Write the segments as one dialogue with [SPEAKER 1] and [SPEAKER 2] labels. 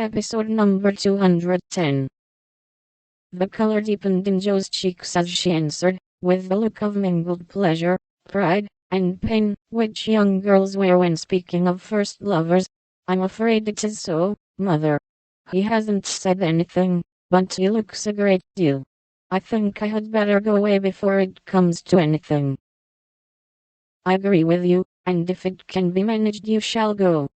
[SPEAKER 1] Episode number 210. The color deepened in Joe's cheeks as she answered, with the look of mingled pleasure, pride, and pain, which young girls wear when speaking of first lovers. I'm afraid it is so, mother. He hasn't said anything, but he looks a great deal. I think I had better go away before it comes to anything. I agree with you, and if it can be managed you shall go.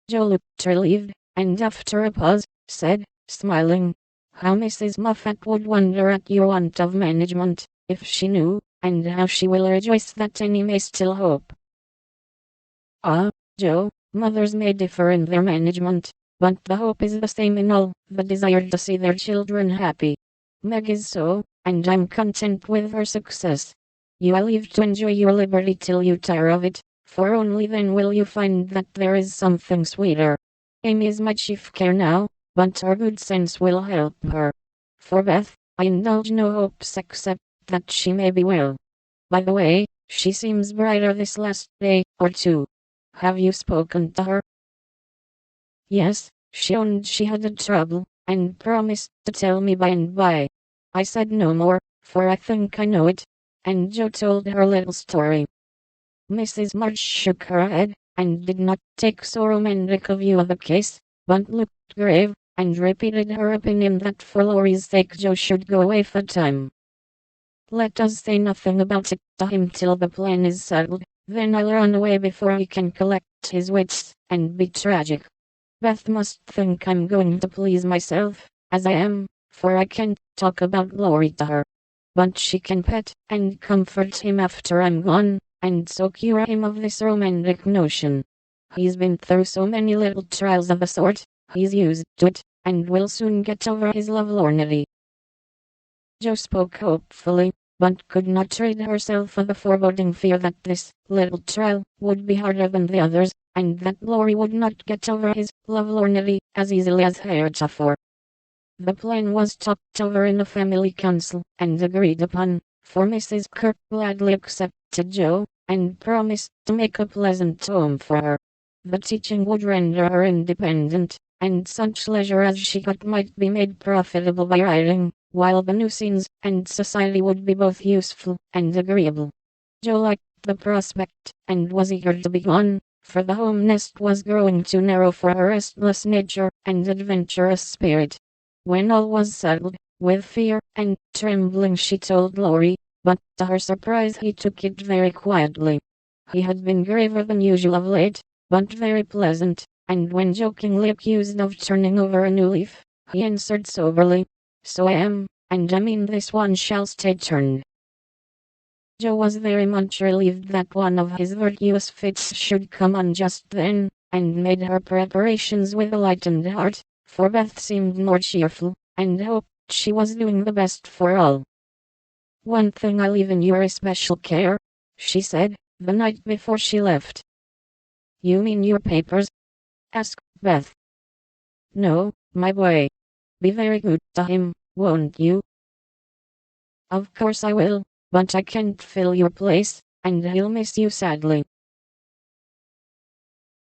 [SPEAKER 1] Joe looked relieved, and after a pause, said, smiling, how Mrs. Moffat would wonder at your want of management, if she knew, and how she will rejoice that any may still hope. Ah, Joe, mothers may differ in their management, but the hope is the same in all, the desire to see their children happy. Meg is so, and I'm content with her success. You will leave to enjoy your liberty till you tire of it, for only then will you find that there is something sweeter. Amy is my chief care now, but her good sense will help her. For Beth, I indulge no hopes except that she may be well. By the way, she seems brighter this last day or two. Have you spoken to her? Yes, she owned she had had trouble, and promised to tell me by and by. I said no more, for I think I know it, and Joe told her little story. Mrs. March shook her head, and did not take so romantic a view of the case, but looked grave, and repeated her opinion that for Laurie's sake Joe should go away for time. Let us say nothing about it to him till the plan is settled, then I'll run away before he can collect his wits, and be tragic. Beth must think I'm going to please myself, as I am, for I can't talk about Laurie to her. But she can pet and comfort him after I'm gone, and so cure him of this romantic notion. He's been through so many little trials of the sort, he's used to it, and will soon get over his lovelornity. Joe spoke hopefully, but could not rid herself of the foreboding fear that this little trial would be harder than the others, and that Laurie would not get over his lovelornity as easily as heretofore. The plan was talked over in a family council, and agreed upon, for Mrs. Kirk gladly accepted Joe, and promised to make a pleasant home for her. The teaching would render her independent, and such leisure as she got might be made profitable by writing, while the new scenes and society would be both useful and agreeable. Joe liked the prospect, and was eager to be gone, for the home nest was growing too narrow for her restless nature and adventurous spirit. When all was settled, with fear and trembling she told Laurie, but to her surprise he took it very quietly. He had been graver than usual of late, but very pleasant, and when jokingly accused of turning over a new leaf, he answered soberly, so I am, and I mean this one shall stay turned. Joe was very much relieved that one of his virtuous fits should come on just then, and made her preparations with a lightened heart, for Beth seemed more cheerful, and hoped she was doing the best for all. One thing I leave in your especial care, she said, the night before she left. You mean your papers? Asked Beth. No, my boy. Be very good to him, won't you? Of course I will, but I can't fill your place, and he'll miss you sadly.